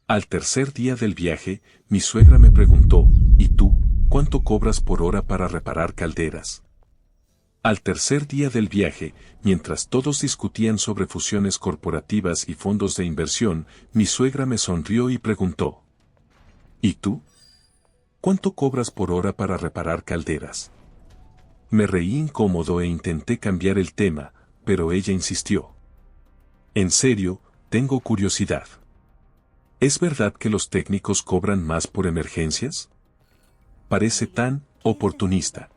Al tercer día del viaje, mi suegra me preguntó, ¿y tú, cuánto cobras por hora para reparar calderas? Al tercer día del viaje, mientras todos discutían sobre fusiones corporativas y fondos de inversión, mi suegra me sonrió y preguntó, ¿y tú? ¿Cuánto cobras por hora para reparar calderas? Me reí incómodo e intenté cambiar el tema, pero ella insistió. En serio, tengo curiosidad. ¿Es verdad que los técnicos cobran más por emergencias? Parece tan oportunista.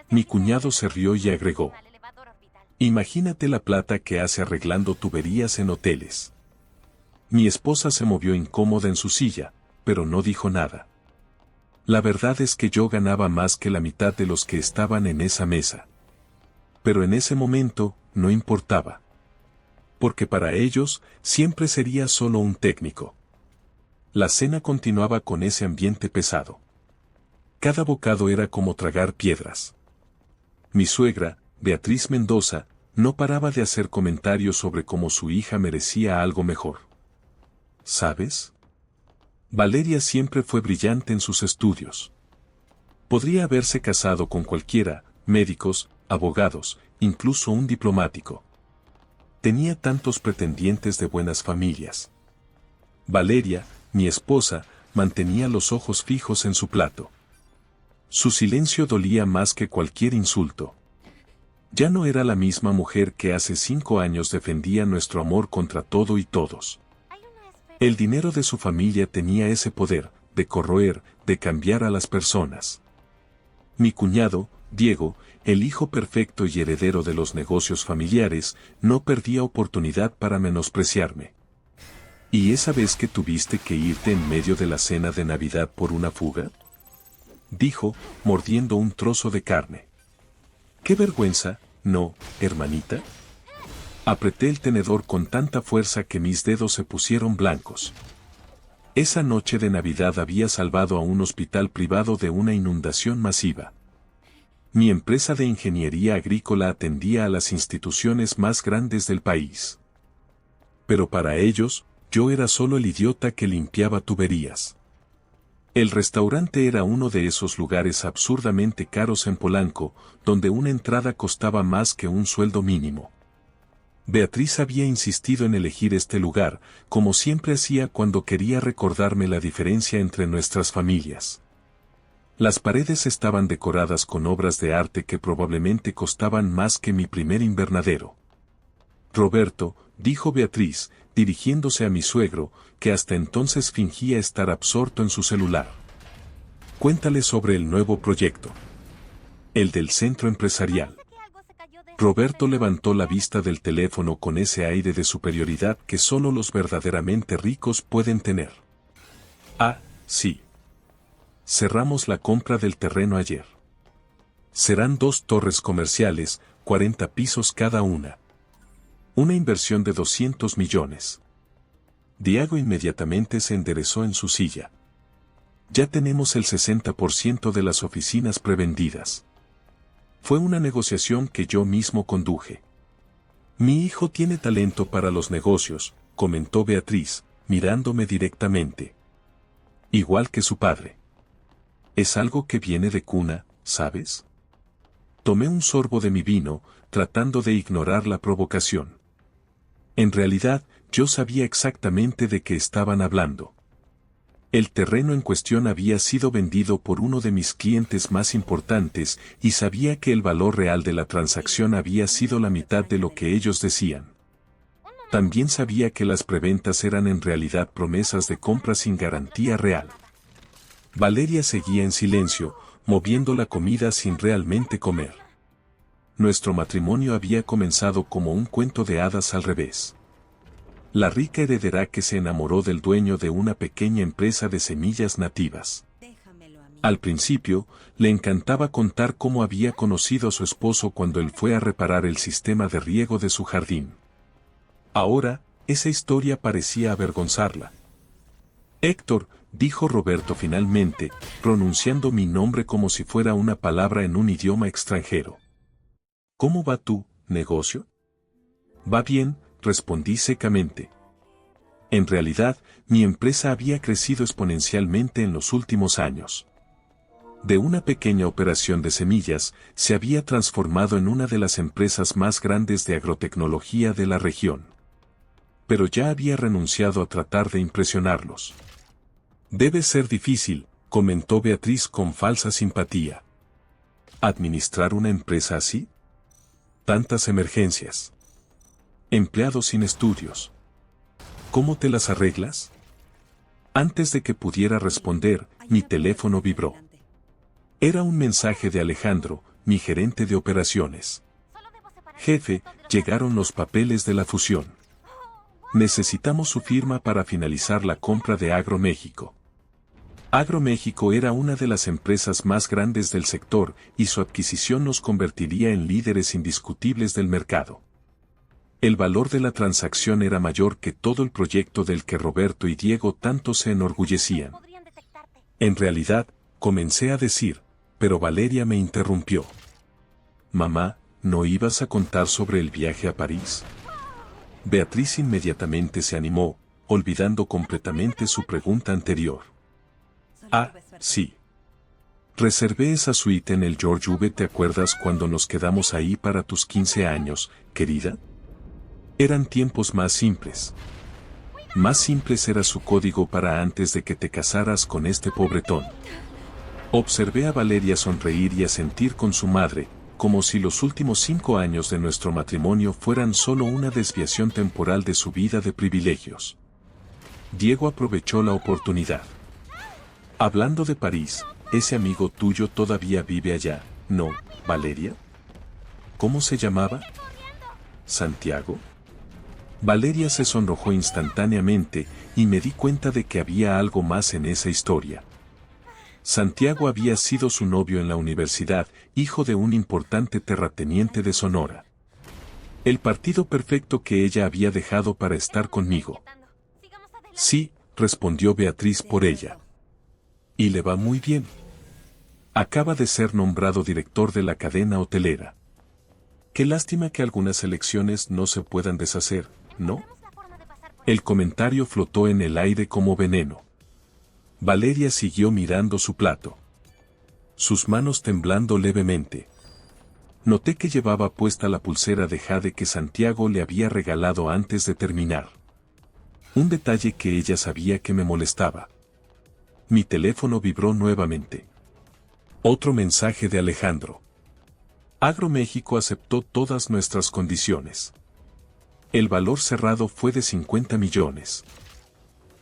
Mi cuñado se rió y agregó. Imagínate la plata que hace arreglando tuberías en hoteles. Mi esposa se movió incómoda en su silla, pero no dijo nada. La verdad es que yo ganaba más que la mitad de los que estaban en esa mesa. Pero en ese momento, no importaba. Porque para ellos, siempre sería solo un técnico. La cena continuaba con ese ambiente pesado. Cada bocado era como tragar piedras. Mi suegra, Beatriz Mendoza, no paraba de hacer comentarios sobre cómo su hija merecía algo mejor. ¿Sabes? Valeria siempre fue brillante en sus estudios. Podría haberse casado con cualquiera, médicos, abogados, incluso un diplomático. Tenía tantos pretendientes de buenas familias. Valeria, mi esposa, mantenía los ojos fijos en su plato. Su silencio dolía más que cualquier insulto. Ya no era la misma mujer que hace 5 años defendía nuestro amor contra todo y todos. El dinero de su familia tenía ese poder, de corroer, de cambiar a las personas. Mi cuñado, Diego, el hijo perfecto y heredero de los negocios familiares, no perdía oportunidad para menospreciarme. ¿Y esa vez que tuviste que irte en medio de la cena de Navidad por una fuga? Dijo, mordiendo un trozo de carne. ¡Qué vergüenza! ¿No, hermanita? Apreté el tenedor con tanta fuerza que mis dedos se pusieron blancos. Esa noche de Navidad había salvado a un hospital privado de una inundación masiva. Mi empresa de ingeniería agrícola atendía a las instituciones más grandes del país. Pero para ellos, yo era solo el idiota que limpiaba tuberías. El restaurante era uno de esos lugares absurdamente caros en Polanco, donde una entrada costaba más que un sueldo mínimo. Beatriz había insistido en elegir este lugar, como siempre hacía cuando quería recordarme la diferencia entre nuestras familias. Las paredes estaban decoradas con obras de arte que probablemente costaban más que mi primer invernadero. Roberto, dijo Beatriz, dirigiéndose a mi suegro, que hasta entonces fingía estar absorto en su celular. Cuéntale sobre el nuevo proyecto. El del centro empresarial. Roberto levantó la vista del teléfono con ese aire de superioridad que solo los verdaderamente ricos pueden tener. Ah, sí. Cerramos la compra del terreno ayer. Serán 2 torres comerciales, 40 pisos cada una. Una inversión de 200 millones. Diego inmediatamente se enderezó en su silla. Ya tenemos el 60% de las oficinas prevendidas. Fue una negociación que yo mismo conduje. Mi hijo tiene talento para los negocios, comentó Beatriz, mirándome directamente. Igual que su padre. Es algo que viene de cuna, ¿sabes? Tomé un sorbo de mi vino, tratando de ignorar la provocación. En realidad, yo sabía exactamente de qué estaban hablando. El terreno en cuestión había sido vendido por uno de mis clientes más importantes y sabía que el valor real de la transacción había sido la mitad de lo que ellos decían. También sabía que las preventas eran en realidad promesas de compra sin garantía real. Valeria seguía en silencio, moviendo la comida sin realmente comer. Nuestro matrimonio había comenzado como un cuento de hadas al revés. La rica heredera que se enamoró del dueño de una pequeña empresa de semillas nativas. Al principio, le encantaba contar cómo había conocido a su esposo cuando él fue a reparar el sistema de riego de su jardín. Ahora, esa historia parecía avergonzarla. Héctor, dijo Roberto finalmente, pronunciando mi nombre como si fuera una palabra en un idioma extranjero. ¿Cómo va tu negocio? Va bien, respondí secamente. En realidad, mi empresa había crecido exponencialmente en los últimos años. De una pequeña operación de semillas, se había transformado en una de las empresas más grandes de agrotecnología de la región. Pero ya había renunciado a tratar de impresionarlos. Debe ser difícil, comentó Beatriz con falsa simpatía. ¿Administrar una empresa así? Tantas emergencias. Empleados sin estudios. ¿Cómo te las arreglas? Antes de que pudiera responder, mi teléfono vibró. Era un mensaje de Alejandro, mi gerente de operaciones. Jefe, llegaron los papeles de la fusión. Necesitamos su firma para finalizar la compra de AgroMéxico. AgroMéxico era una de las empresas más grandes del sector y su adquisición nos convertiría en líderes indiscutibles del mercado. El valor de la transacción era mayor que todo el proyecto del que Roberto y Diego tanto se enorgullecían. En realidad, comencé a decir, pero Valeria me interrumpió. Mamá, ¿no ibas a contar sobre el viaje a París? Beatriz inmediatamente se animó, olvidando completamente su pregunta anterior. Ah, sí. Reservé esa suite en el George V. ¿Te acuerdas cuando nos quedamos ahí para tus 15 años, querida? Eran tiempos más simples. Más simples era su código para antes de que te casaras con este pobretón. Observé a Valeria sonreír y asentir con su madre, como si los últimos 5 años de nuestro matrimonio fueran solo una desviación temporal de su vida de privilegios. Diego aprovechó la oportunidad. Hablando de París, ese amigo tuyo todavía vive allá, ¿no, Valeria? ¿Cómo se llamaba? ¿Santiago? Valeria se sonrojó instantáneamente y me di cuenta de que había algo más en esa historia. Santiago había sido su novio en la universidad, hijo de un importante terrateniente de Sonora. El partido perfecto que ella había dejado para estar conmigo. Sí, respondió Beatriz por ella. Y le va muy bien. Acaba de ser nombrado director de la cadena hotelera. Qué lástima que algunas elecciones no se puedan deshacer, ¿no? El comentario flotó en el aire como veneno. Valeria siguió mirando su plato. Sus manos temblando levemente. Noté que llevaba puesta la pulsera de jade que Santiago le había regalado antes de terminar. Un detalle que ella sabía que me molestaba. Mi teléfono vibró nuevamente. Otro mensaje de Alejandro. AgroMéxico aceptó todas nuestras condiciones. El valor cerrado fue de 50 millones.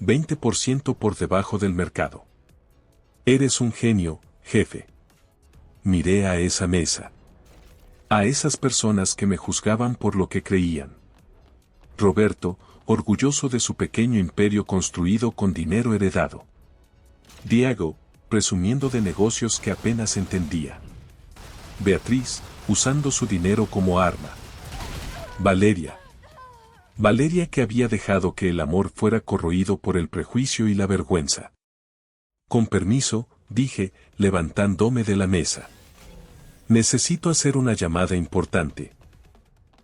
20% por debajo del mercado. Eres un genio, jefe. Miré a esa mesa. A esas personas que me juzgaban por lo que creían. Roberto, orgulloso de su pequeño imperio construido con dinero heredado. Diego, presumiendo de negocios que apenas entendía. Beatriz, usando su dinero como arma. Valeria. Valeria que había dejado que el amor fuera corroído por el prejuicio y la vergüenza. Con permiso, dije, levantándome de la mesa. Necesito hacer una llamada importante.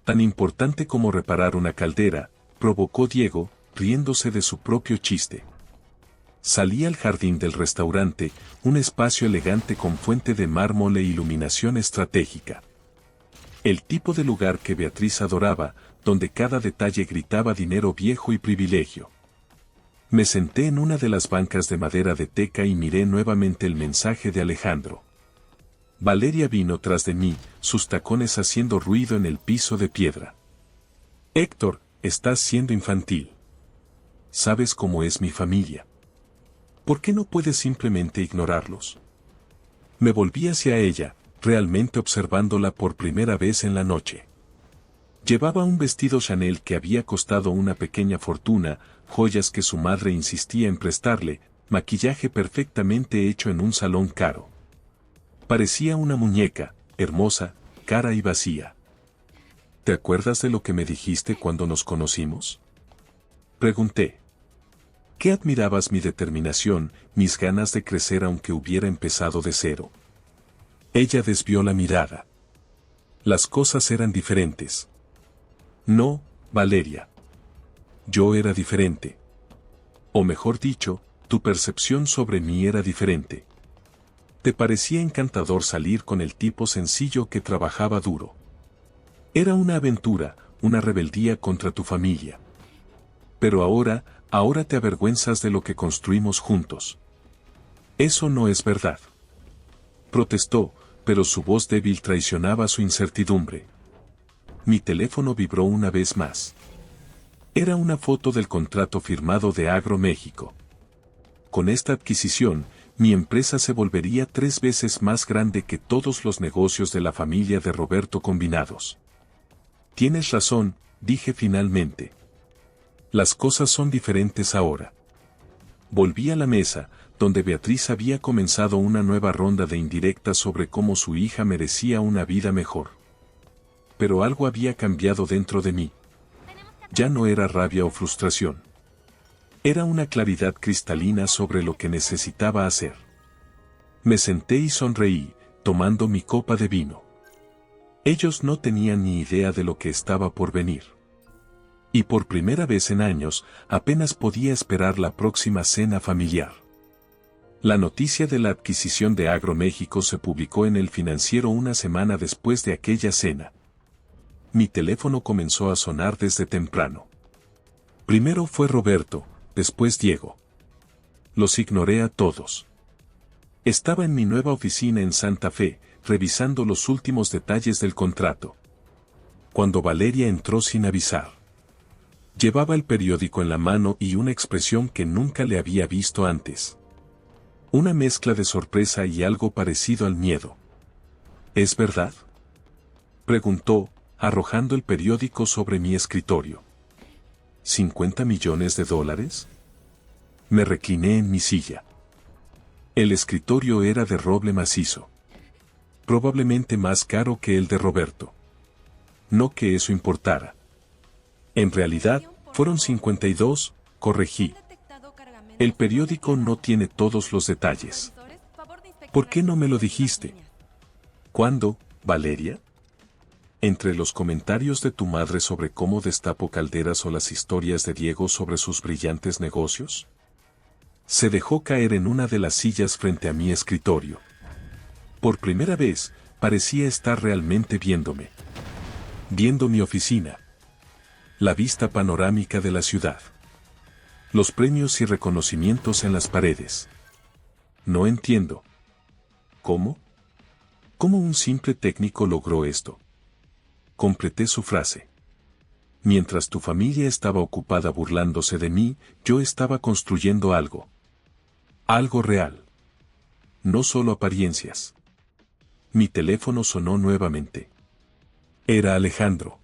Tan importante como reparar una caldera, provocó Diego, riéndose de su propio chiste. Salí al jardín del restaurante, un espacio elegante con fuente de mármol e iluminación estratégica. El tipo de lugar que Beatriz adoraba, donde cada detalle gritaba dinero viejo y privilegio. Me senté en una de las bancas de madera de teca y miré nuevamente el mensaje de Alejandro. Valeria vino tras de mí, sus tacones haciendo ruido en el piso de piedra. Héctor, estás siendo infantil. ¿Sabes cómo es mi familia? ¿Por qué no puedes simplemente ignorarlos? Me volví hacia ella, realmente observándola por primera vez en la noche. Llevaba un vestido Chanel que había costado una pequeña fortuna, joyas que su madre insistía en prestarle, maquillaje perfectamente hecho en un salón caro. Parecía una muñeca, hermosa, cara y vacía. ¿Te acuerdas de lo que me dijiste cuando nos conocimos? Pregunté. ¿Qué admirabas mi determinación, mis ganas de crecer aunque hubiera empezado de cero? Ella desvió la mirada. Las cosas eran diferentes. No, Valeria. Yo era diferente. O mejor dicho, tu percepción sobre mí era diferente. Te parecía encantador salir con el tipo sencillo que trabajaba duro. Era una aventura, una rebeldía contra tu familia. Pero ahora te avergüenzas de lo que construimos juntos. Eso no es verdad. Protestó, pero su voz débil traicionaba su incertidumbre. Mi teléfono vibró una vez más. Era una foto del contrato firmado de AgroMéxico. Con esta adquisición, mi empresa se volvería 3 veces más grande que todos los negocios de la familia de Roberto combinados. Tienes razón, dije finalmente. Las cosas son diferentes ahora. Volví a la mesa, donde Beatriz había comenzado una nueva ronda de indirectas sobre cómo su hija merecía una vida mejor. Pero algo había cambiado dentro de mí. Ya no era rabia o frustración. Era una claridad cristalina sobre lo que necesitaba hacer. Me senté y sonreí, tomando mi copa de vino. Ellos no tenían ni idea de lo que estaba por venir. Y por primera vez en años, apenas podía esperar la próxima cena familiar. La noticia de la adquisición de AgroMéxico se publicó en El Financiero una semana después de aquella cena. Mi teléfono comenzó a sonar desde temprano. Primero fue Roberto, después Diego. Los ignoré a todos. Estaba en mi nueva oficina en Santa Fe, revisando los últimos detalles del contrato. Cuando Valeria entró sin avisar. Llevaba el periódico en la mano y una expresión que nunca le había visto antes. Una mezcla de sorpresa y algo parecido al miedo. ¿Es verdad?, preguntó, arrojando el periódico sobre mi escritorio. ¿$50 millones? Me recliné en mi silla. El escritorio era de roble macizo. Probablemente más caro que el de Roberto. No que eso importara. En realidad, fueron 52, corregí. El periódico no tiene todos los detalles. ¿Por qué no me lo dijiste? ¿Cuándo, Valeria? Entre los comentarios de tu madre sobre cómo destapo calderas o las historias de Diego sobre sus brillantes negocios. Se dejó caer en una de las sillas frente a mi escritorio. Por primera vez, parecía estar realmente viéndome. Viendo mi oficina. La vista panorámica de la ciudad. Los premios y reconocimientos en las paredes. No entiendo. ¿Cómo? ¿Cómo un simple técnico logró esto? Completé su frase. Mientras tu familia estaba ocupada burlándose de mí, yo estaba construyendo algo. Algo real. No solo apariencias. Mi teléfono sonó nuevamente. Era Alejandro.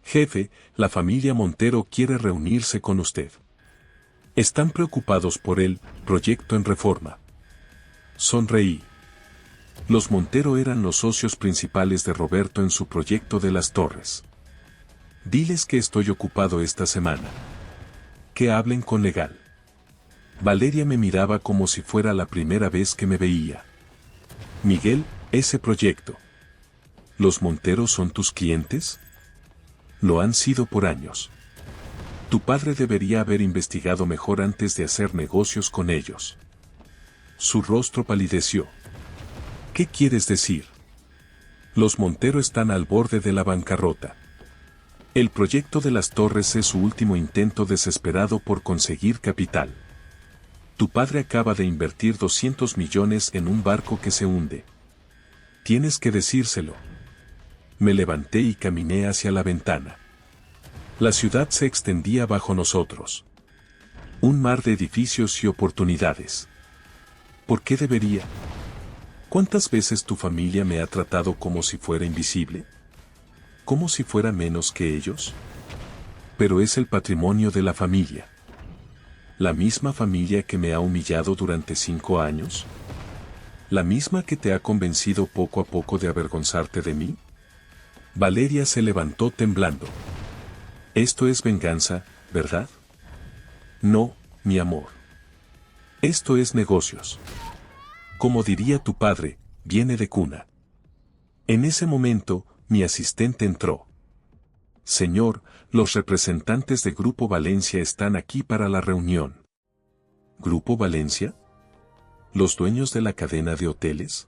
Jefe, la familia Montero quiere reunirse con usted. Están preocupados por el proyecto en reforma. Sonreí. Los Montero eran los socios principales de Roberto en su proyecto de las torres. Diles que estoy ocupado esta semana. Que hablen con legal. Valeria me miraba como si fuera la primera vez que me veía. Miguel, ese proyecto. ¿Los Montero son tus clientes? Lo han sido por años. Tu padre debería haber investigado mejor antes de hacer negocios con ellos. Su rostro palideció. ¿Qué quieres decir? Los Montero están al borde de la bancarrota. El proyecto de las torres es su último intento desesperado por conseguir capital. Tu padre acaba de invertir 200 millones en un barco que se hunde. Tienes que decírselo. Me levanté y caminé hacia la ventana. La ciudad se extendía bajo nosotros. Un mar de edificios y oportunidades. ¿Por qué debería? ¿Cuántas veces tu familia me ha tratado como si fuera invisible? ¿Como si fuera menos que ellos? Pero es el patrimonio de la familia. ¿La misma familia que me ha humillado durante 5 años? ¿La misma que te ha convencido poco a poco de avergonzarte de mí? Valeria se levantó temblando. Esto es venganza, ¿verdad? No, mi amor. Esto es negocios. Como diría tu padre, viene de cuna. En ese momento, mi asistente entró. Señor, los representantes de Grupo Valencia están aquí para la reunión. ¿Grupo Valencia? ¿Los dueños de la cadena de hoteles?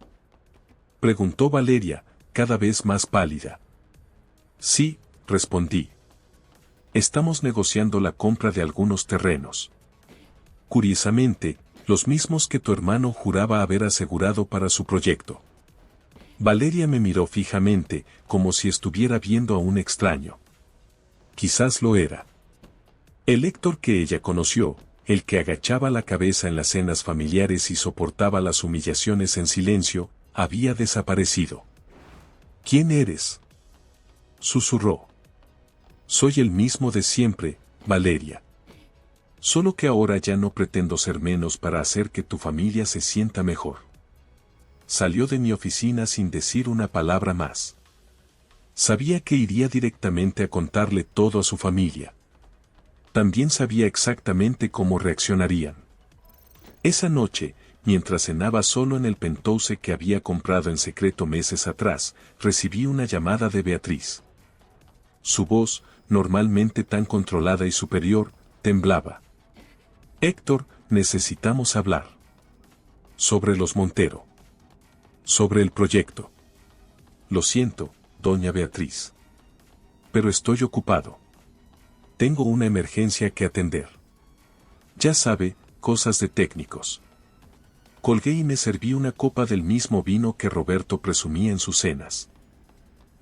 Preguntó Valeria, cada vez más pálida. Sí, respondí. Estamos negociando la compra de algunos terrenos. Curiosamente, los mismos que tu hermano juraba haber asegurado para su proyecto. Valeria me miró fijamente, como si estuviera viendo a un extraño. Quizás lo era. El Héctor que ella conoció, el que agachaba la cabeza en las cenas familiares y soportaba las humillaciones en silencio, había desaparecido. ¿Quién eres?, susurró. Soy el mismo de siempre, Valeria. Solo que ahora ya no pretendo ser menos para hacer que tu familia se sienta mejor. Salió de mi oficina sin decir una palabra más. Sabía que iría directamente a contarle todo a su familia. También sabía exactamente cómo reaccionarían. Esa noche, mientras cenaba solo en el penthouse que había comprado en secreto meses atrás, recibí una llamada de Beatriz. Su voz, normalmente tan controlada y superior, temblaba. Héctor, necesitamos hablar. Sobre los Montero. Sobre el proyecto. Lo siento, doña Beatriz. Pero estoy ocupado. Tengo una emergencia que atender. Ya sabe, cosas de técnicos. Colgué y me serví una copa del mismo vino que Roberto presumía en sus cenas.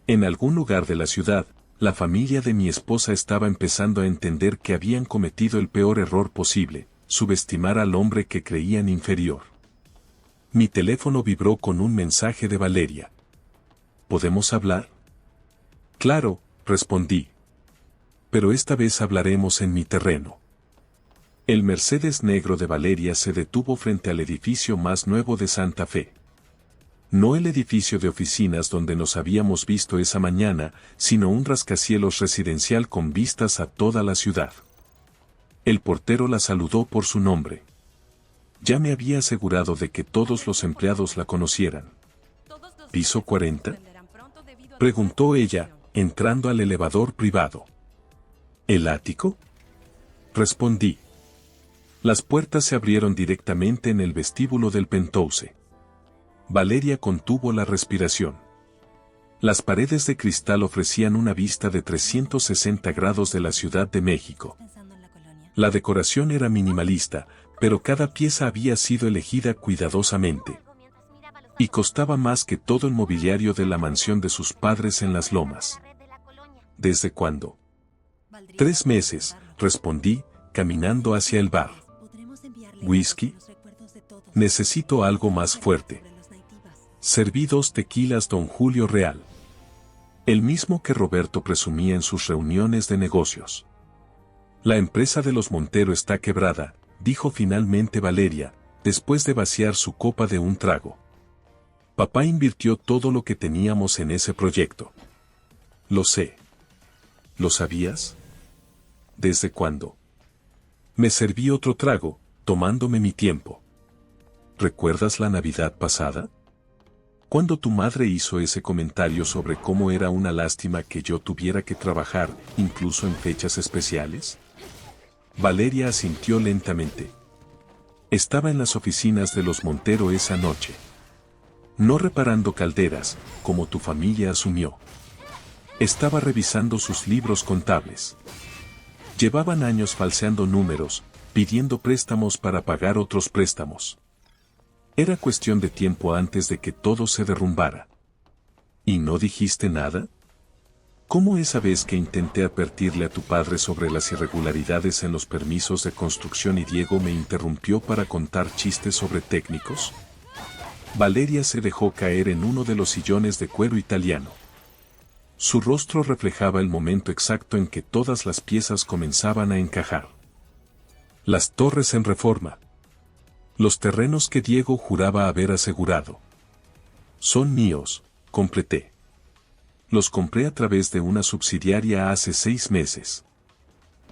En algún lugar de la ciudad, la familia de mi esposa estaba empezando a entender que habían cometido el peor error posible, subestimar al hombre que creían inferior. Mi teléfono vibró con un mensaje de Valeria. ¿Podemos hablar? Claro, respondí. Pero esta vez hablaremos en mi terreno. El Mercedes negro de Valeria se detuvo frente al edificio más nuevo de Santa Fe. No el edificio de oficinas donde nos habíamos visto esa mañana, sino un rascacielos residencial con vistas a toda la ciudad. El portero la saludó por su nombre. Ya me había asegurado de que todos los empleados la conocieran. ¿Piso 40? Preguntó ella, entrando al elevador privado. ¿El ático? Respondí. Las puertas se abrieron directamente en el vestíbulo del penthouse. Valeria contuvo la respiración. Las paredes de cristal ofrecían una vista de 360 grados de la Ciudad de México. La decoración era minimalista, pero cada pieza había sido elegida cuidadosamente. Y costaba más que todo el mobiliario de la mansión de sus padres en Las Lomas. ¿Desde cuándo? 3 meses, respondí, caminando hacia el bar. ¿Whisky? Necesito algo más fuerte. Serví 2 tequilas Don Julio Real. El mismo que Roberto presumía en sus reuniones de negocios. La empresa de los Montero está quebrada, dijo finalmente Valeria, después de vaciar su copa de un trago. Papá invirtió todo lo que teníamos en ese proyecto. Lo sé. ¿Lo sabías? ¿Desde cuándo? Me serví otro trago, tomándome mi tiempo. ¿Recuerdas la Navidad pasada? Cuando tu madre hizo ese comentario sobre cómo era una lástima que yo tuviera que trabajar, incluso en fechas especiales. Valeria asintió lentamente. Estaba en las oficinas de los Montero esa noche. No reparando calderas, como tu familia asumió. Estaba revisando sus libros contables. Llevaban años falseando números, pidiendo préstamos para pagar otros préstamos. Era cuestión de tiempo antes de que todo se derrumbara. ¿Y no dijiste nada? ¿Cómo esa vez que intenté advertirle a tu padre sobre las irregularidades en los permisos de construcción y Diego me interrumpió para contar chistes sobre técnicos? Valeria se dejó caer en uno de los sillones de cuero italiano. Su rostro reflejaba el momento exacto en que todas las piezas comenzaban a encajar. Las torres en Reforma. Los terrenos que Diego juraba haber asegurado. Son míos, completé. Los compré a través de una subsidiaria hace 6 meses.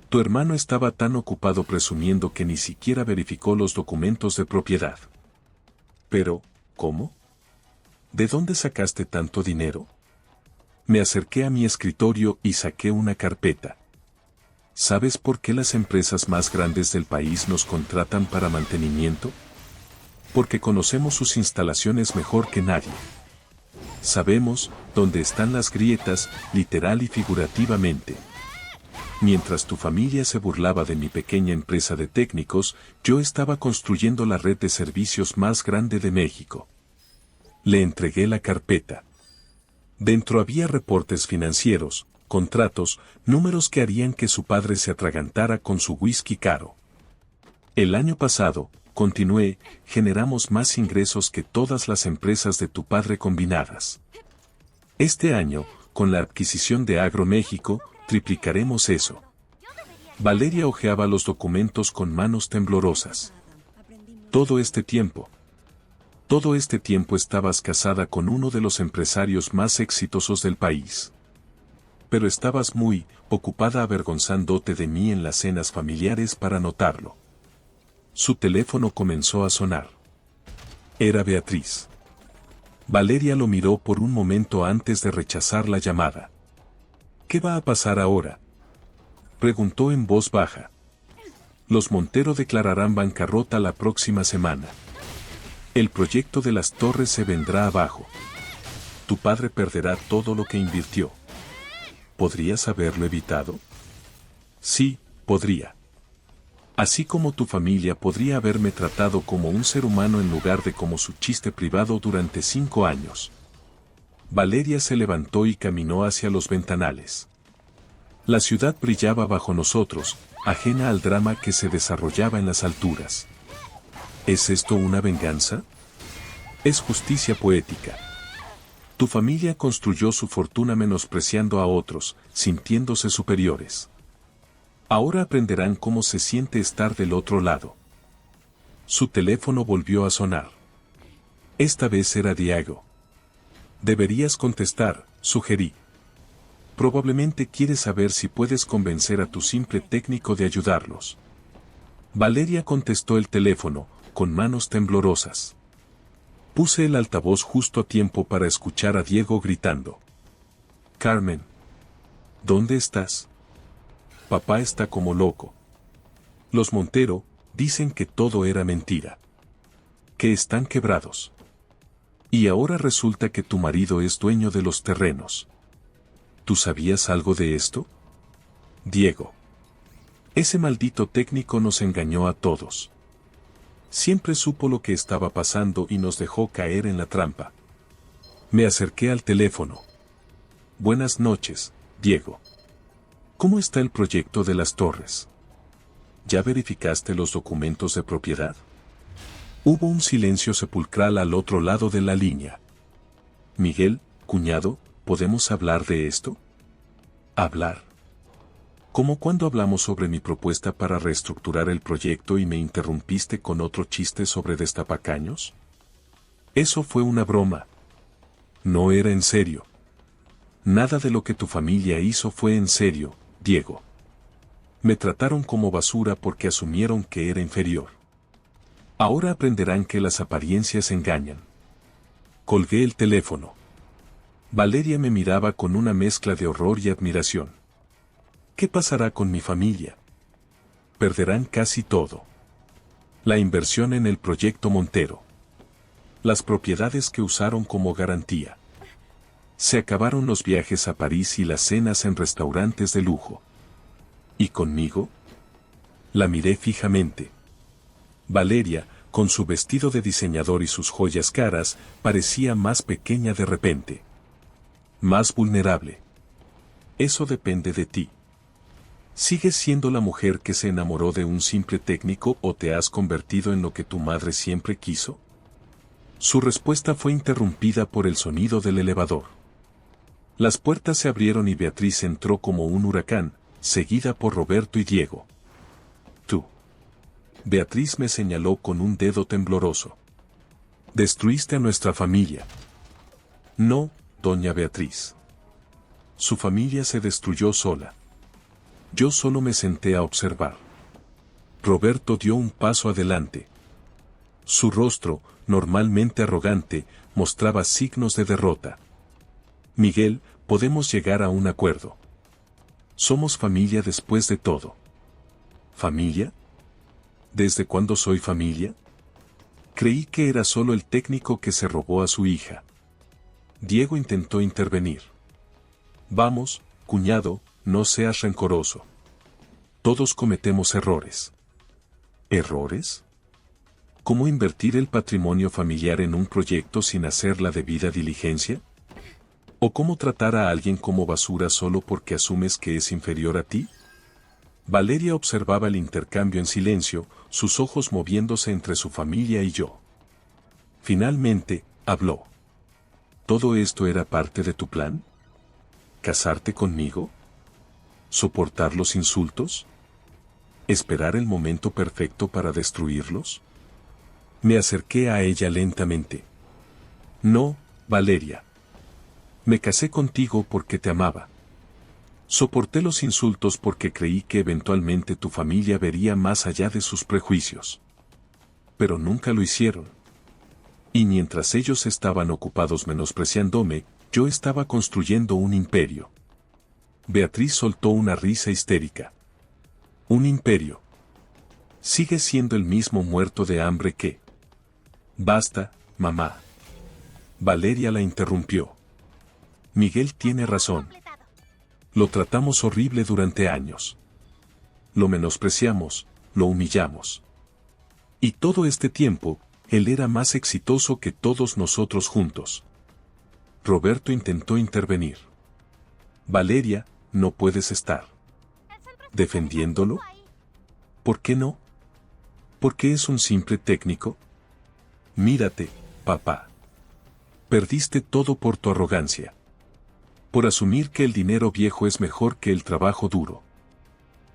Tu hermano estaba tan ocupado presumiendo que ni siquiera verificó los documentos de propiedad. Pero, ¿cómo? ¿De dónde sacaste tanto dinero? Me acerqué a mi escritorio y saqué una carpeta. ¿Sabes por qué las empresas más grandes del país nos contratan para mantenimiento? Porque conocemos sus instalaciones mejor que nadie. Sabemos dónde están las grietas, literal y figurativamente. Mientras tu familia se burlaba de mi pequeña empresa de técnicos, yo estaba construyendo la red de servicios más grande de México. Le entregué la carpeta. Dentro había reportes financieros, contratos, números que harían que su padre se atragantara con su whisky caro. El año pasado, continué, generamos más ingresos que todas las empresas de tu padre combinadas. Este año, con la adquisición de AgroMéxico, triplicaremos eso. Valeria hojeaba los documentos con manos temblorosas. Todo este tiempo estabas casada con uno de los empresarios más exitosos del país. Pero estabas muy ocupada avergonzándote de mí en las cenas familiares para notarlo. Su teléfono comenzó a sonar. Era Beatriz. Valeria lo miró por un momento antes de rechazar la llamada. ¿Qué va a pasar ahora?, preguntó en voz baja. Los Montero declararán bancarrota la próxima semana. El proyecto de las torres se vendrá abajo. Tu padre perderá todo lo que invirtió. ¿Podrías haberlo evitado? Sí, podría. Así como tu familia podría haberme tratado como un ser humano en lugar de como su chiste privado durante 5 años. Valeria se levantó y caminó hacia los ventanales. La ciudad brillaba bajo nosotros, ajena al drama que se desarrollaba en las alturas. ¿Es esto una venganza? Es justicia poética. Tu familia construyó su fortuna menospreciando a otros, sintiéndose superiores. Ahora aprenderán cómo se siente estar del otro lado. Su teléfono volvió a sonar. Esta vez era Diego. Deberías contestar, sugerí. Probablemente quieres saber si puedes convencer a tu simple técnico de ayudarlos. Valeria contestó el teléfono, con manos temblorosas. Puse el altavoz justo a tiempo para escuchar a Diego gritando. Carmen. ¿Dónde estás? Papá está como loco. Los Montero dicen que todo era mentira. Que están quebrados. Y ahora resulta que tu marido es dueño de los terrenos. ¿Tú sabías algo de esto? Diego. Ese maldito técnico nos engañó a todos. Siempre supo lo que estaba pasando y nos dejó caer en la trampa. Me acerqué al teléfono. Buenas noches, Diego. ¿Cómo está el proyecto de las torres? ¿Ya verificaste los documentos de propiedad? Hubo un silencio sepulcral al otro lado de la línea. Miguel, cuñado, ¿podemos hablar de esto? ¿Hablar? Como cuando hablamos sobre mi propuesta para reestructurar el proyecto y me interrumpiste con otro chiste sobre destapacaños. Eso fue una broma. No era en serio. Nada de lo que tu familia hizo fue en serio, Diego. Me trataron como basura porque asumieron que era inferior. Ahora aprenderán que las apariencias engañan. Colgué el teléfono. Valeria me miraba con una mezcla de horror y admiración. ¿Qué pasará con mi familia? Perderán casi todo. La inversión en el proyecto Montero. Las propiedades que usaron como garantía. Se acabaron los viajes a París y las cenas en restaurantes de lujo. ¿Y conmigo? La miré fijamente. Valeria, con su vestido de diseñador y sus joyas caras, parecía más pequeña de repente. Más vulnerable. Eso depende de ti. ¿Sigues siendo la mujer que se enamoró de un simple técnico o te has convertido en lo que tu madre siempre quiso? Su respuesta fue interrumpida por el sonido del elevador. Las puertas se abrieron y Beatriz entró como un huracán, seguida por Roberto y Diego. Tú. Beatriz me señaló con un dedo tembloroso. Destruiste a nuestra familia. No, doña Beatriz. Su familia se destruyó sola. Yo solo me senté a observar. Roberto dio un paso adelante. Su rostro, normalmente arrogante, mostraba signos de derrota. Miguel, podemos llegar a un acuerdo. Somos familia después de todo. ¿Familia? ¿Desde cuándo soy familia? Creí que era solo el técnico que se robó a su hija. Diego intentó intervenir. Vamos, cuñado, no seas rencoroso. Todos cometemos errores. ¿Errores? ¿Cómo invertir el patrimonio familiar en un proyecto sin hacer la debida diligencia? ¿O cómo tratar a alguien como basura solo porque asumes que es inferior a ti? Valeria observaba el intercambio en silencio, sus ojos moviéndose entre su familia y yo. Finalmente, habló. ¿Todo esto era parte de tu plan? ¿Casarte conmigo? ¿Soportar los insultos? ¿Esperar el momento perfecto para destruirlos? Me acerqué a ella lentamente. No, Valeria. Me casé contigo porque te amaba. Soporté los insultos porque creí que eventualmente tu familia vería más allá de sus prejuicios. Pero nunca lo hicieron. Y mientras ellos estaban ocupados menospreciándome, yo estaba construyendo un imperio. Beatriz soltó una risa histérica. Un imperio. Sigue siendo el mismo muerto de hambre que... Basta, mamá. Valeria la interrumpió. Miguel tiene razón. Lo tratamos horrible durante años. Lo menospreciamos, lo humillamos. Y todo este tiempo, él era más exitoso que todos nosotros juntos. Roberto intentó intervenir. Valeria, no puedes estar defendiéndolo. ¿Por qué no? ¿Por qué es un simple técnico? Mírate, papá. Perdiste todo por tu arrogancia. Por asumir que el dinero viejo es mejor que el trabajo duro.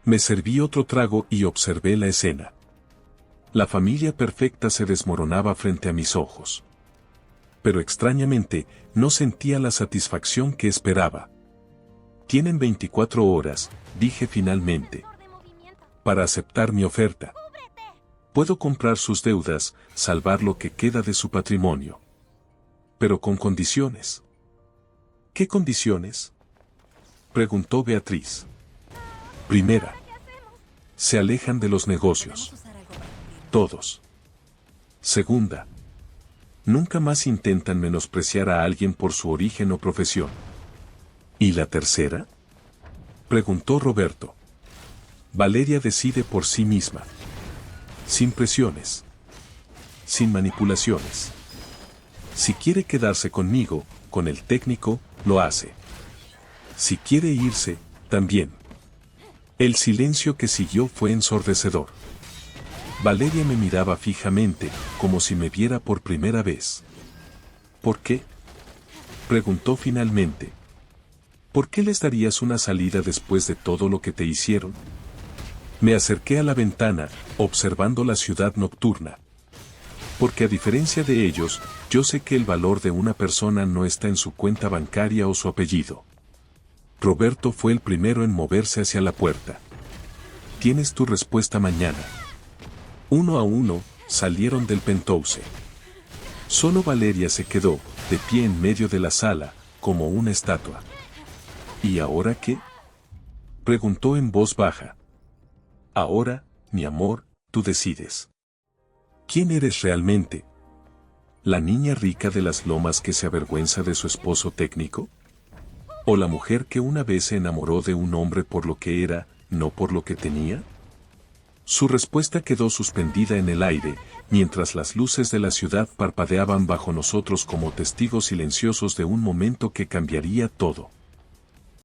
Me serví otro trago y observé la escena. La familia perfecta se desmoronaba frente a mis ojos. Pero extrañamente, no sentía la satisfacción que esperaba. Tienen 24 horas, dije finalmente, para aceptar mi oferta. Puedo comprar sus deudas, salvar lo que queda de su patrimonio. Pero con condiciones. ¿Qué condiciones? Preguntó Beatriz. Primera. Se alejan de los negocios. Todos. Segunda. Nunca más intentan menospreciar a alguien por su origen o profesión. ¿Y la tercera? Preguntó Roberto. Valeria decide por sí misma. Sin presiones. Sin manipulaciones. Si quiere quedarse conmigo, con el técnico, lo hace. Si quiere irse, también. El silencio que siguió fue ensordecedor. Valeria me miraba fijamente, como si me viera por primera vez. ¿Por qué? Preguntó finalmente. ¿Por qué les darías una salida después de todo lo que te hicieron? Me acerqué a la ventana, observando la ciudad nocturna. Porque a diferencia de ellos, yo sé que el valor de una persona no está en su cuenta bancaria o su apellido. Roberto fue el primero en moverse hacia la puerta. Tienes tu respuesta mañana. Uno a uno, salieron del penthouse. Solo Valeria se quedó, de pie en medio de la sala, como una estatua. ¿Y ahora qué? Preguntó en voz baja. Ahora, mi amor, tú decides. ¿Quién eres realmente? ¿La niña rica de las lomas que se avergüenza de su esposo técnico? ¿O la mujer que una vez se enamoró de un hombre por lo que era, no por lo que tenía? Su respuesta quedó suspendida en el aire, mientras las luces de la ciudad parpadeaban bajo nosotros como testigos silenciosos de un momento que cambiaría todo.